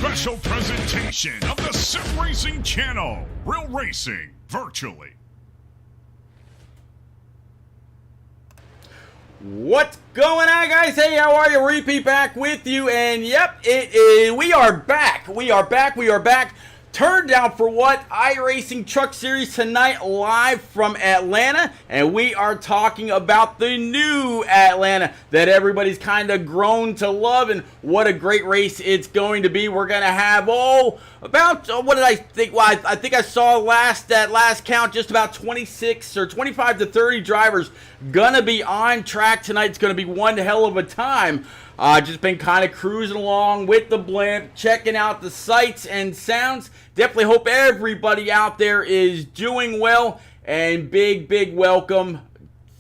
special presentation of the Sim Racing Channel. Real racing, virtually. What's going on, guys? Hey, how are you? Repeat back with you, and yep, we are back. We are back. Turn down for what? iRacing Truck Series tonight, live from Atlanta, and we are talking about the new Atlanta that everybody's kind of grown to love, and what a great race it's going to be. We're going to have, what did I think? Well, I think I saw that last count, just about 26 or 25 to 30 drivers going to be on track tonight. It's going to be one hell of a time. Just been kind of cruising along with the blimp, checking out the sights and sounds. Definitely hope everybody out there is doing well, and big welcome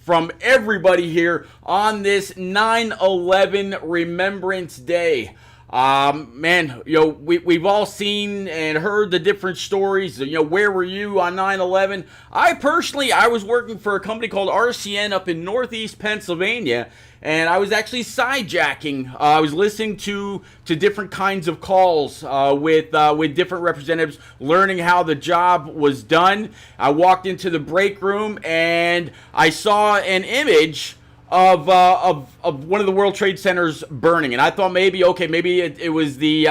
from everybody here on this 9/11 Remembrance Day. Man, we've all seen and heard the different stories. Where were you on 9/11? I was working for a company called RCN up in Northeast Pennsylvania, and I was actually sidejacking. I was listening to different kinds of calls with different representatives, learning how the job was done. I walked into the break room and I saw an image of one of the World Trade Centers burning, and I thought maybe it was the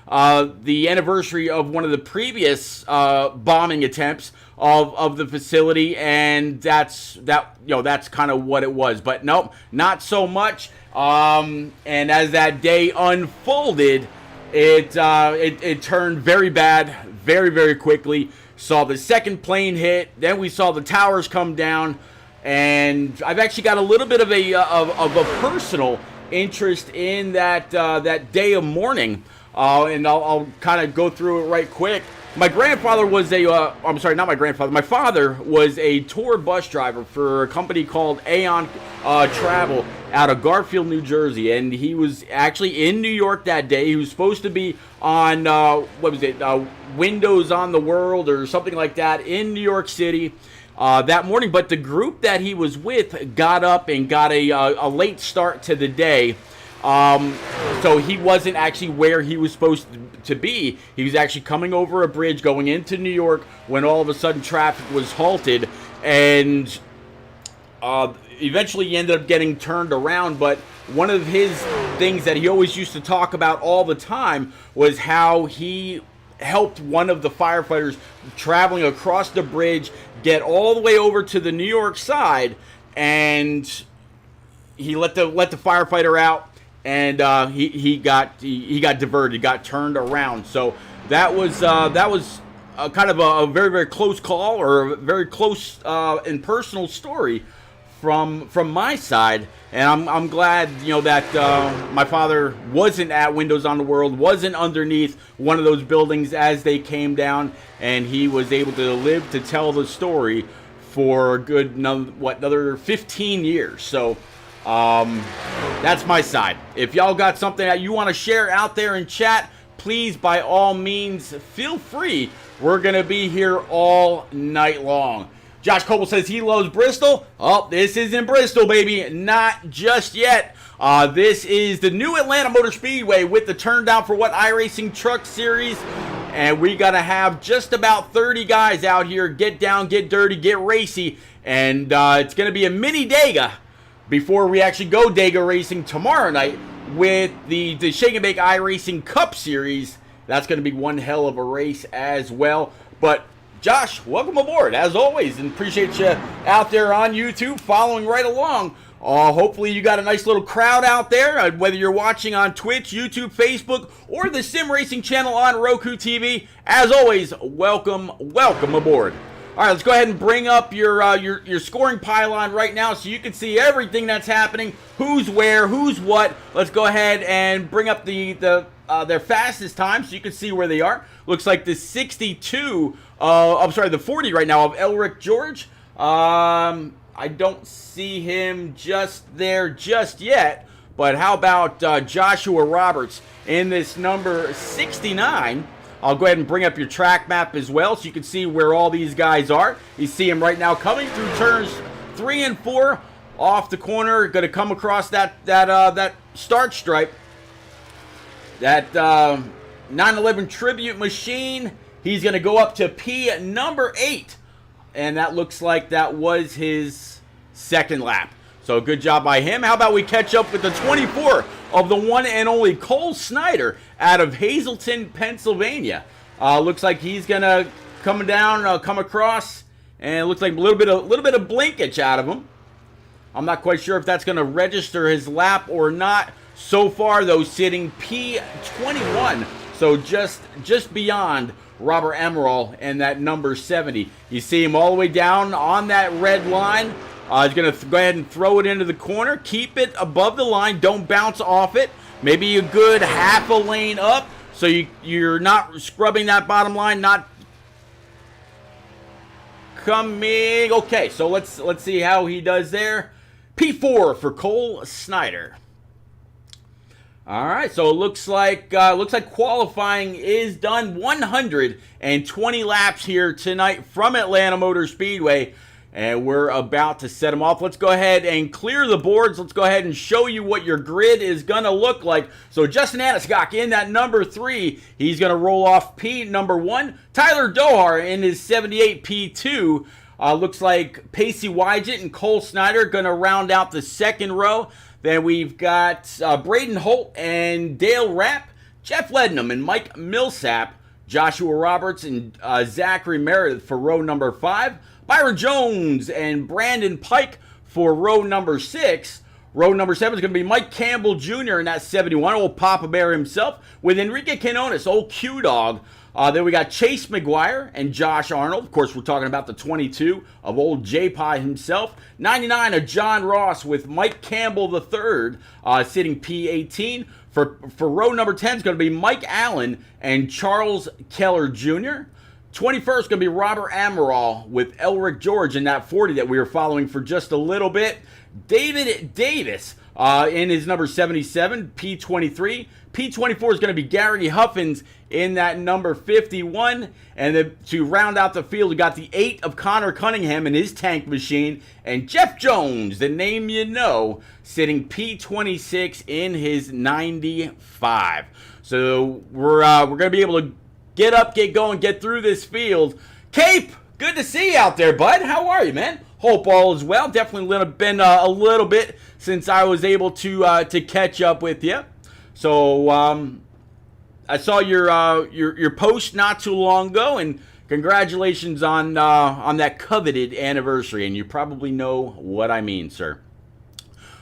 anniversary of one of the previous bombing attempts of the facility, and that's kind of what it was. But nope, not so much. And as that day unfolded, it turned very bad, very quickly. Saw the second plane hit, then we saw the towers come down. And I've actually got a little bit of a personal interest in that day of mourning, and I'll kind of go through it right quick. My grandfather was my father was a tour bus driver for a company called Aon Travel out of Garfield, New Jersey, and he was actually in New York that day. He was supposed to be on Windows on the World or something like that in New York City that morning, but the group that he was with got up and got a late start to the day. So he wasn't actually where he was supposed to be. He was actually coming over a bridge going into New York when all of a sudden traffic was halted, and eventually he ended up getting turned around. But one of his things that he always used to talk about all the time was how he helped one of the firefighters traveling across the bridge get all the way over to the New York side, and he let the firefighter out, and he got diverted, got turned around. So that was kind of a very close call, or a very close and personal story from my side. And I'm glad that my father wasn't at Windows on the World, wasn't underneath one of those buildings as they came down, and he was able to live to tell the story for a good another 15 years. So that's my side. If y'all got something that you want to share out there in chat, please, by all means, feel free. We're gonna be here all night long. Josh Coble says he loves Bristol. Oh, this isn't Bristol, baby. Not just yet. This is the new Atlanta Motor Speedway with the Turn Down for What iRacing Truck Series. And we got to have just about 30 guys out here. Get down, get dirty, get racy. And it's going to be a mini Dega before we actually go Dega racing tomorrow night with the Shake and Bake iRacing Cup Series. That's going to be one hell of a race as well. But Josh, welcome aboard, as always, and appreciate you out there on YouTube following right along. Hopefully you got a nice little crowd out there, whether you're watching on Twitch, YouTube, Facebook, or the Sim Racing channel on Roku TV. As always, welcome aboard. All right, let's go ahead and bring up your scoring pylon right now so you can see everything that's happening, who's where, who's what. Let's go ahead and bring up their fastest time so you can see where they are. Looks like the 40 right now of Elric George. I don't see him just there just yet, but how about Joshua Roberts in this number 69? I'll go ahead and bring up your track map as well so you can see where all these guys are. You see him right now coming through turns 3 and 4 off the corner, going to come across that start stripe. That 911 Tribute Machine. He's going to go up to P number 8. And that looks like that was his second lap. So good job by him. How about we catch up with the 24 of the one and only Cole Snyder out of Hazleton, Pennsylvania. Looks like he's going to come down, come across, and it looks like a little bit of blinkage out of him. I'm not quite sure if that's going to register his lap or not. So far, though, sitting P21, so just beyond Robert Emerald and that number 70. You see him all the way down on that red line. He's going to go ahead and throw it into the corner. Keep it above the line. Don't bounce off it. Maybe a good half a lane up, so you're not scrubbing that bottom line, not coming. Okay, so let's see how he does there. P4 for Cole Snyder. All right, so it looks like qualifying is done. 120 laps here tonight from Atlanta Motor Speedway, and we're about to set them off. Let's go ahead and clear the boards. Let's go ahead and show you what your grid is going to look like. So Justin Aniscock in that number 3. He's going to roll off P number 1. Tyler Dohar in his 78 P2. Looks like Pacey Wygett and Cole Snyder going to round out the second row. Then we've got Braden Holt and Dale Rapp, Jeff Lednam and Mike Millsap, Joshua Roberts and Zachary Meredith for row number 5, Byron Jones and Brandon Pike for row number 6. Row number 7 is going to be Mike Campbell Jr. in that 71, old Papa Bear himself, with Enrique Quinones, old Q-Dog. Then we got Chase McGuire and Josh Arnold. Of course, we're talking about the 22 of old J-Pie himself. 99 of John Ross with Mike Campbell III sitting P18. For row number 10 is going to be Mike Allen and Charles Keller Jr. 21st is going to be Robert Amaral with Elric George in that 40 that we were following for just a little bit. David Davis in his number 77, P23. P24 is going to be Gary Huffins in that number 51. And then to round out the field, we got the 8 of Connor Cunningham in his tank machine. And Jeff Jones, the name you know, sitting P26 in his 95. So we're going to be able to get up, get going, get through this field. Cape, good to see you out there, bud. How are you, man? Hope all is well. Definitely been a little bit since I was able to catch up with you. So I saw your post not too long ago, and congratulations on that coveted anniversary. And you probably know what I mean, sir.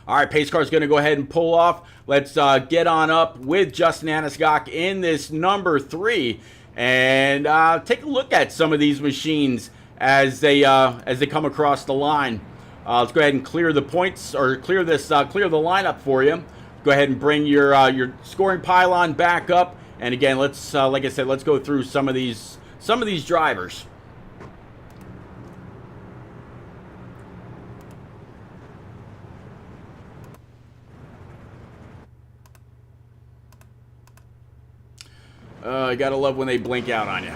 All right, pace car's going to go ahead and pull off. Let's get on up with Justin Aniscock in this number 3, and take a look at some of these machines as they come across the line. Let's go ahead and clear the points, or clear the lineup for you. Go ahead and bring your scoring pylon back up, and again, let's like I said, let's go through some of these drivers. You gotta love when they blink out on you.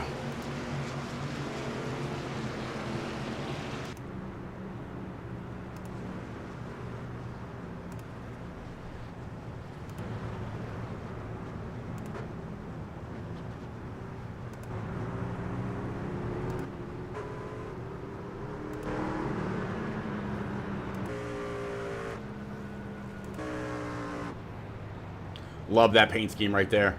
Love that paint scheme right there.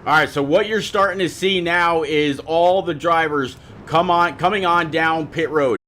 All right, so what you're starting to see now is all the drivers coming on down pit road.